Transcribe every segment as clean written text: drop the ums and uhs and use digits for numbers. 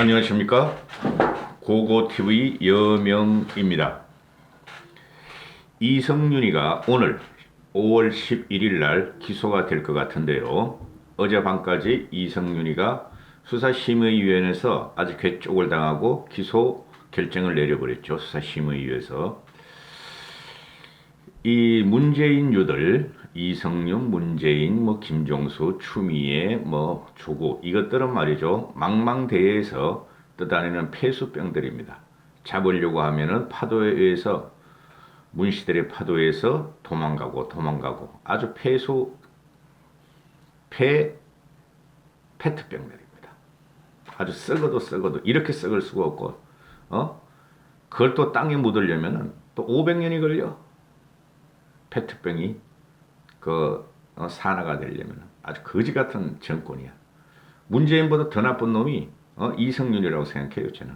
안녕하십니까? 고고TV 여명입니다. 이성윤이가 오늘 5월 11일 날 기소가 될 것 같은데요. 어젯밤까지 이성윤이가 수사심의위원회에서 아주 괴쪽을 당하고 기소 결정을 내려버렸죠. 수사심의위에서. 이 문재인유들 이성윤, 문재인, 김종수, 추미애, 조국 이것들은 말이죠. 망망대해에서 떠다니는 폐수병들입니다. 잡으려고 하면은 파도에 의해서 문시들의 파도에서 도망가고 아주 페트병들입니다. 아주 썩어도 이렇게 썩을 수가 없고 그걸 또 땅에 묻으려면은 또 500년이 걸려. 페트병이 산화가 되려면 아주 거지 같은 정권이야. 문재인보다 더 나쁜 놈이 이성윤이라고 생각해요. 저는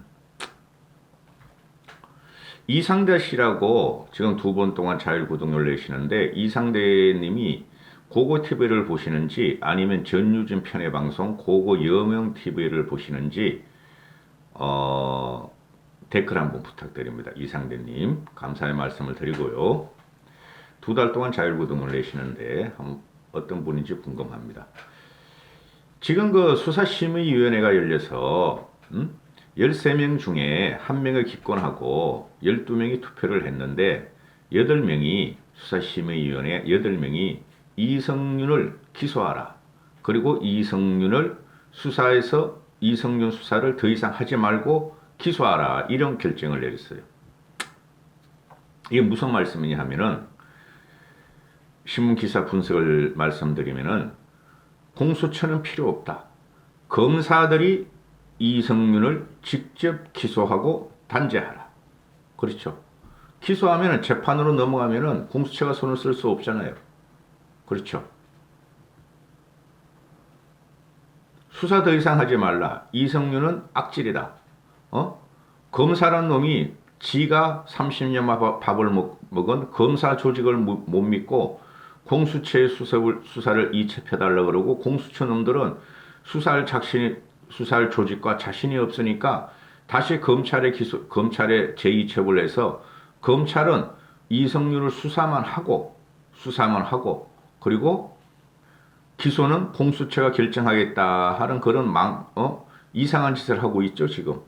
이상대 씨라고 지금 2번 동안 자율구독을 내시는데, 이상대님이 고고TV를 보시는지 아니면 전유진 편의 방송 고고여명TV를 보시는지 댓글 한번 부탁드립니다. 이상대님 감사의 말씀을 드리고요. 2달 동안 자율구독을 내시는데 어떤 분인지 궁금합니다. 지금 그 수사심의위원회가 열려서 13명 중에 1명을 기권하고 12명이 투표를 했는데 8명이 수사심의위원회 8명이 이성윤을 기소하라. 그리고 이성윤을 수사에서 이성윤 수사를 더 이상 하지 말고 기소하라. 이런 결정을 내렸어요. 이게 무슨 말씀이냐 하면은, 신문기사 분석을 말씀드리면은 공수처는 필요 없다. 검사들이 이성윤을 직접 기소하고 단죄하라. 그렇죠. 기소하면은 재판으로 넘어가면은 공수처가 손을 쓸 수 없잖아요. 그렇죠. 수사 더 이상 하지 말라. 이성윤은 악질이다. 검사란 놈이 지가 30년 밥을 먹은 검사 조직을 못 믿고 공수처의 수사를 이첩해달라고 그러고, 공수처 놈들은 수사할 조직과 자신이 없으니까 다시 검찰에 재이첩을 해서, 검찰은 이성윤을 수사만 하고 그리고 기소는 공수처가 결정하겠다 하는 그런 이상한 짓을 하고 있죠, 지금.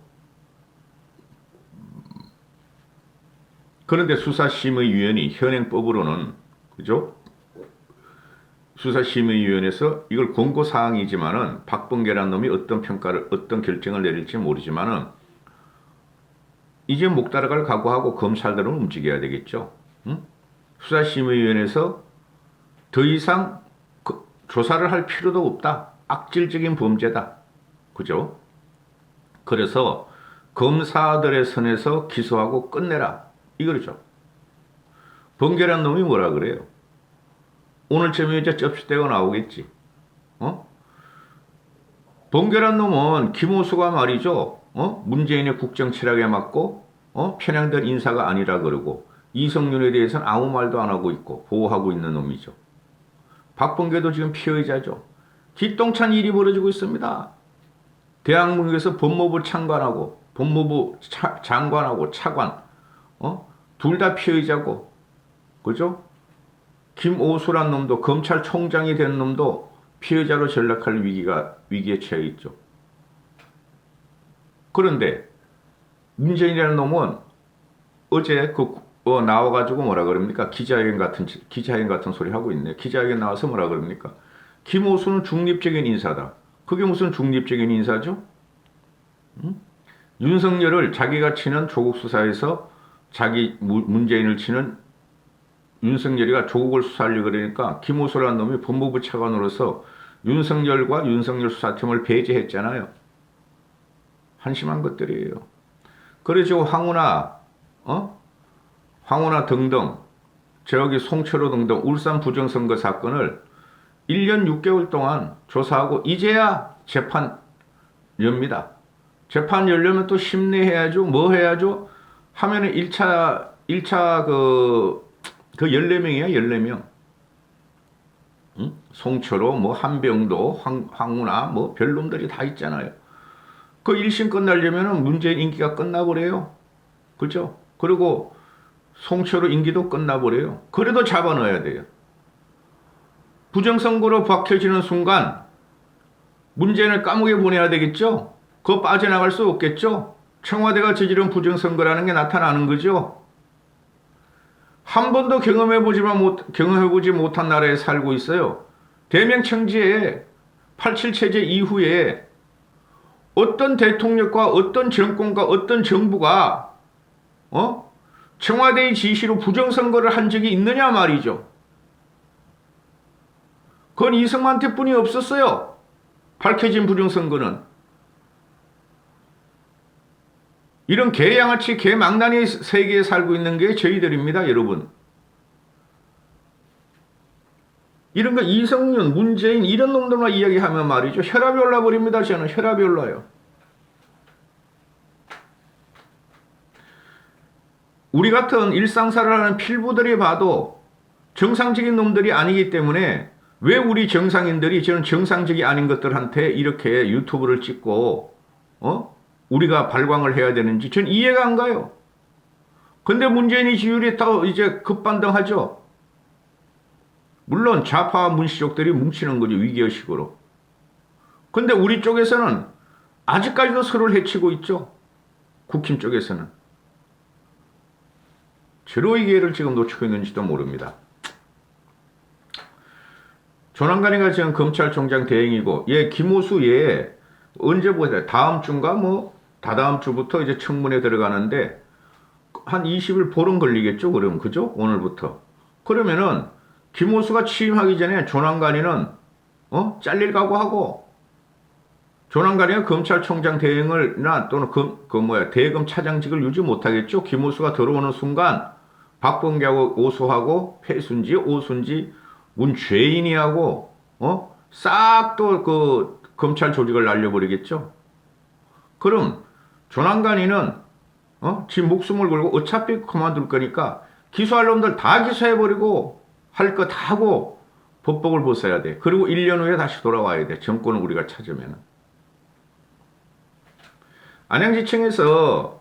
그런데 수사심의위원회 현행법으로는, 그죠? 수사심의위원회에서 이걸 권고사항이지만은 박범계라는 놈이 어떤 결정을 내릴지 모르지만은 이제 목 따라갈 각오하고 검찰들은 움직여야 되겠죠. 응? 수사심의위원회에서 더 이상 조사를 할 필요도 없다. 악질적인 범죄다. 그죠? 그래서 검사들의 선에서 기소하고 끝내라. 이거죠. 번개란 놈이 뭐라 그래요? 오늘쯤에 이제 쩝시대고 나오겠지. 번개란 놈은 김호수가 말이죠. 문재인의 국정 철학에 맞고 편향된 인사가 아니라 그러고, 이성윤에 대해서는 아무 말도 안 하고 있고 보호하고 있는 놈이죠. 박범계도 지금 피해자죠. 기똥찬 일이 벌어지고 있습니다. 대한민국에서 법무부 장관하고 차관 둘 다 피해자고, 그죠? 김오수란 놈도, 검찰총장이 된 놈도 피해자로 전락할 위기에 처해 있죠. 그런데 문재인이라는 놈은 어제 나와가지고 뭐라 그럽니까? 기자회견 같은 소리 하고 있네. 기자회견 나와서 뭐라 그럽니까? 김오수는 중립적인 인사다. 그게 무슨 중립적인 인사죠? 윤석열을 자기가 치는 조국 수사에서 문재인을 치는 윤석열이가 조국을 수사하려고 그러니까 김호수라는 놈이 법무부 차관으로서 윤석열과 윤석열 수사팀을 배제했잖아요. 한심한 것들이에요. 그래서 황운하 등등, 저기 송철호 등등 울산 부정선거 사건을 1년 6개월 동안 조사하고 이제야 재판 엽니다. 재판 열려면 또 심리해야죠. 뭐 해야죠? 하면은 1차 그 14명이야, 14명. 송철호, 한병도, 황운하, 별놈들이 다 있잖아요. 그 1심 끝나려면 문재인 임기가 끝나버려요. 그죠? 그리고 송철호 임기도 끝나버려요. 그래도 잡아넣어야 돼요. 부정선거로 박혀지는 순간 문재인을 감옥에 보내야 되겠죠? 그거 빠져나갈 수 없겠죠? 청와대가 저지른 부정선거라는 게 나타나는 거죠. 한 번도 경험해보지 못한 나라에 살고 있어요. 대명청지에 87 체제 이후에 어떤 대통령과 어떤 정권과 어떤 정부가 청와대의 지시로 부정선거를 한 적이 있느냐 말이죠. 그건 이승만한테 뿐이 없었어요. 밝혀진 부정선거는. 이런 개양아치 개망나니 세계에 살고 있는 게 저희들입니다, 여러분. 이런 거 이성윤, 문재인 이런 놈들만 이야기하면 말이죠. 혈압이 올라버립니다. 저는 혈압이 올라요. 우리 같은 일상사를 하는 필부들이 봐도 정상적인 놈들이 아니기 때문에 왜 우리 정상인들이 저는 정상적이 아닌 것들한테 이렇게 유튜브를 찍고 우리가 발광을 해야 되는지 전 이해가 안 가요. 근데 문재인이 지지율이 더 이제 급반등하죠. 물론 좌파 문시족들이 뭉치는 거죠. 위기의식으로. 근데 우리 쪽에서는 아직까지도 서로를 해치고 있죠. 국힘 쪽에서는. 제로의 기회를 지금 놓치고 있는지도 모릅니다. 조남관이가 지금 검찰총장 대행이고, 김호수 언제 보세요? 다음 주인가 다다음 주부터 이제 청문회 들어가는데 한 20일 보름 걸리겠죠? 그럼 그죠? 오늘부터. 그러면은 김호수가 취임하기 전에 조남관이는 잘릴 각오하고 조남관이가 검찰총장 대행을나 또는 대검 차장직을 유지 못하겠죠? 김호수가 들어오는 순간 박범계하고 오수하고 패순지, 오순지, 문죄인이하고 싹 또 그 검찰 조직을 날려버리겠죠. 그럼 조남관이는 지 목숨을 걸고 어차피 그만둘 거니까 기소할 놈들 다 기소해버리고 할 거 다 하고 법복을 벗어야 돼. 그리고 1년 후에 다시 돌아와야 돼. 정권을 우리가 찾으면. 안양지청에서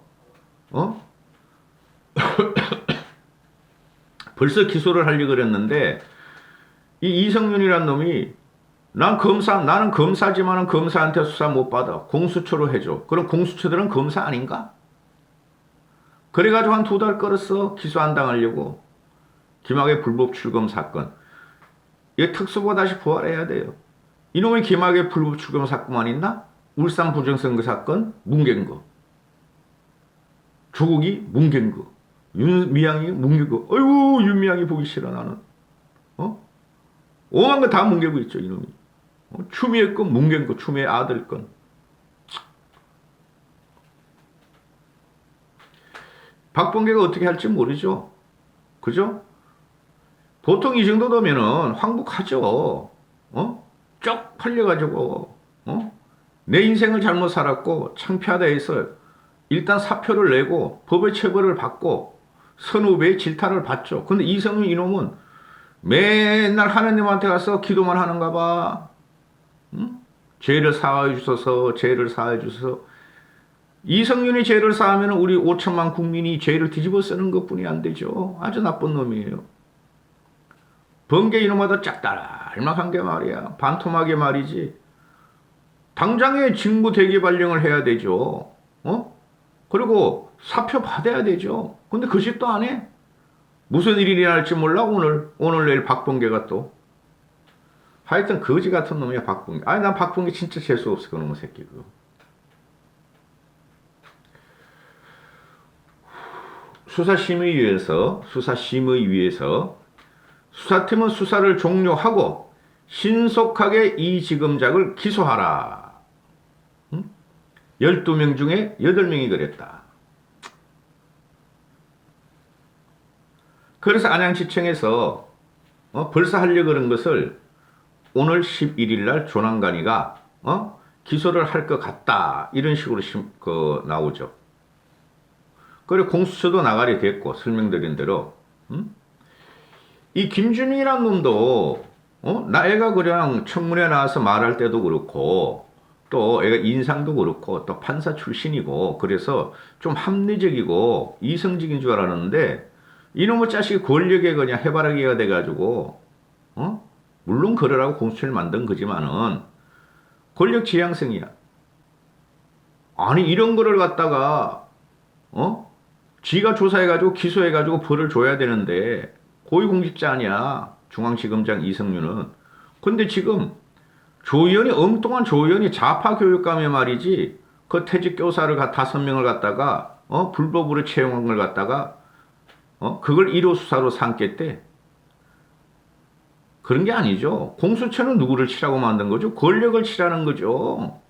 벌써 기소를 하려고 그랬는데 이 이성윤이란 놈이 나는 검사지만은 검사한테 수사 못 받아. 공수처로 해줘. 그럼 공수처들은 검사 아닌가? 그래가지고 한 2달 끌었어. 기소 안 당하려고. 김학의 불법 출금 사건. 이 특수부가 다시 부활해야 돼요. 이놈의 김학의 불법 출금 사건만 있나? 울산 부정선거 사건 뭉갠 거. 조국이 뭉갠 거. 윤미향이 뭉갠 거. 어이구 윤미향이 보기 싫어 나는. 오만 거 다 뭉개고 있죠 이놈이. 추미애 건 뭉갠 거. 추미애 아들 건. 박범계가 어떻게 할지 모르죠. 그죠? 보통 이 정도 되면은 황북하죠. 쭉 팔려가지고 내 인생을 잘못 살았고 창피하다 해서 일단 사표를 내고 법의 처벌을 받고 선후배의 질타를 받죠. 근데 이성윤 이놈은 맨날 하나님한테 가서 기도만 하는가 봐. 죄를 사하여 주소서, 죄를 사하여 주소서. 이성윤이 죄를 사하면 우리 5천만 국민이 죄를 뒤집어 쓰는 것뿐이 안 되죠. 아주 나쁜 놈이에요. 번개 이놈마다 짝달알막한 게 말이야. 반토막이 말이지. 당장에 직무 대기 발령을 해야 되죠. 그리고 사표 받아야 되죠. 근데 그 짓도 안 해. 무슨 일이 일어날지 몰라 오늘 내일 박범계가 또. 하여튼 거지 같은 놈이야 박범계. 아니 난 박범계 진짜 재수 없어 그놈의 새끼 그거. 수사심의위에서 수사팀은 수사를 종료하고 신속하게 이 지검장을 기소하라. 12명 중에 8명이 그랬다. 그래서 안양시청에서 벌써 하려고 그런 것을 오늘 11일 날 조남관이가 기소를 할 것 같다. 이런 식으로 나오죠. 그리고 공수처도 나가리 됐고 설명드린 대로 이 김준희란 놈도 나애가 그냥 청문회 나와서 말할 때도 그렇고 또 애가 인상도 그렇고 또 판사 출신이고 그래서 좀 합리적이고 이성적인 줄 알았는데 이놈의 자식이 권력에 그냥 해바라기가 돼가지고 물론 그러라고 공수처를 만든 거지만은 권력 지향성이야. 아니 이런 거를 갖다가 지가 조사해가지고 기소해가지고 벌을 줘야 되는데 고위공직자 아니야 중앙지검장 이성윤은. 근데 지금 조의원이 엉뚱한 조의원이 좌파 교육감이 말이지 그 퇴직 교사를 5명을 갖다가 불법으로 채용한 걸 갖다가 그걸 1호 수사로 삼겠대. 그런 게 아니죠. 공수처는 누구를 치라고 만든 거죠? 권력을 치라는 거죠.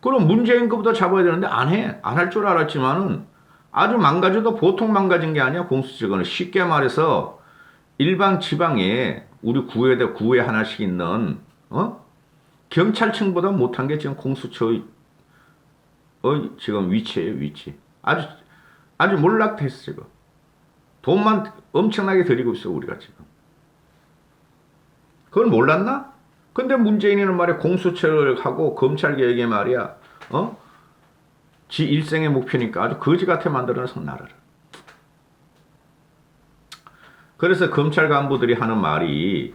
그럼 문재인 거부터 잡아야 되는데 안 해. 안 할 줄 알았지만은 아주 망가져도 보통 망가진 게 아니야. 공수처는 쉽게 말해서 일반 지방에 우리 구에 하나씩 있는 경찰청보다 못한 게 지금 공수처의 지금 위치예요. 위치. 아주 몰락됐어 지금. 돈만 엄청나게 들이고 있어 우리가 지금. 그걸 몰랐나? 근데 문재인이는 말이야 공수처를 하고 검찰개혁에 말이야 지 일생의 목표니까 아주 거지 같아 만들어서 나라를. 그래서 검찰 간부들이 하는 말이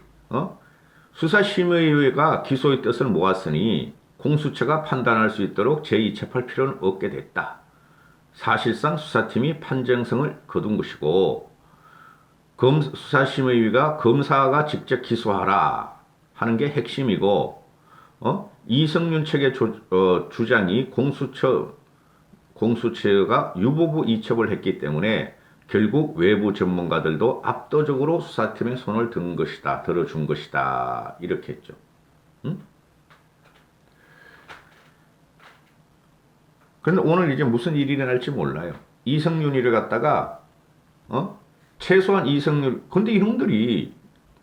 수사심의위가 기소의 뜻을 모았으니 공수처가 판단할 수 있도록 제2체포할 필요는 없게 됐다. 사실상 수사팀이 판정성을 거둔 것이고 수사심의위가 검사가 직접 기소하라 하는 게 핵심이고 이성윤 측의 주장이 공수처가 유보부 이첩을 했기 때문에 결국 외부 전문가들도 압도적으로 수사팀의 손을 들어준 것이다. 이렇게 했죠. 그런데 오늘 이제 무슨 일이 일어날지 몰라요. 이성윤이를 갖다가 최소한 이성윤, 근데 이놈들이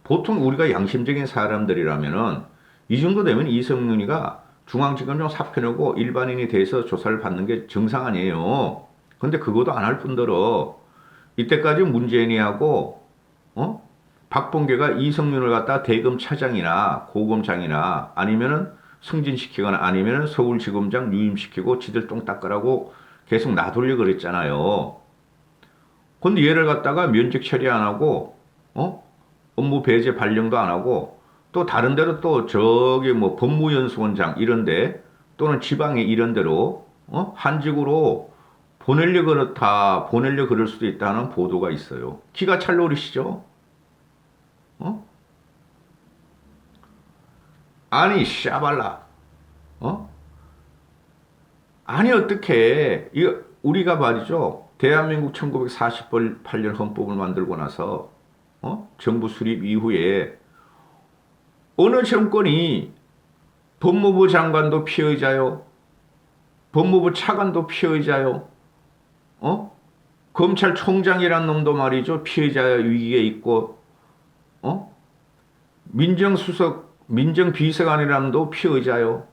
보통 우리가 양심적인 사람들이라면은 이 정도 되면 이성윤이가 중앙지검장 사표내고 일반인이 돼서 조사를 받는 게 정상 아니에요. 근데 그것도 안 할 뿐더러 이때까지 문재인이하고 박봉계가 이성윤을 갖다 대검 차장이나 고검장이나 아니면은 승진시키거나 아니면은 서울지검장 유임시키고 지들 똥 닦으라고 계속 놔돌려 그랬잖아요. 근데 얘를 갖다가 면책 처리 안 하고 업무 배제 발령도 안 하고 또 다른 데로 또 저기 뭐 법무연수원장 이런데 또는 지방에 이런 데로 한직으로 보내려 그럴 수도 있다는 보도가 있어요. 기가 찰 노릇이죠. 아니 샤발라 아니 어떻게 이거 우리가 말이죠. 대한민국 1948년 헌법을 만들고 나서 정부 수립 이후에 어느 정권이 법무부 장관도 피의자요. 법무부 차관도 피의자요. 검찰총장이란 놈도 말이죠. 피의자 위기에 있고 민정비서관이란 놈도 피의자요.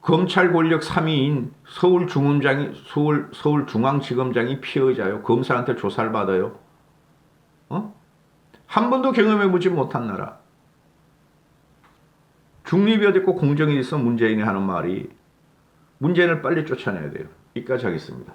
검찰 권력 3위인 서울중앙지검장이 피의자요. 검사한테 조사를 받아요. 한 번도 경험해보지 못한 나라. 중립이 어딨고 공정이 있어 문재인이 하는 말이 문재인을 빨리 쫓아내야 돼요. 여기까지 하겠습니다.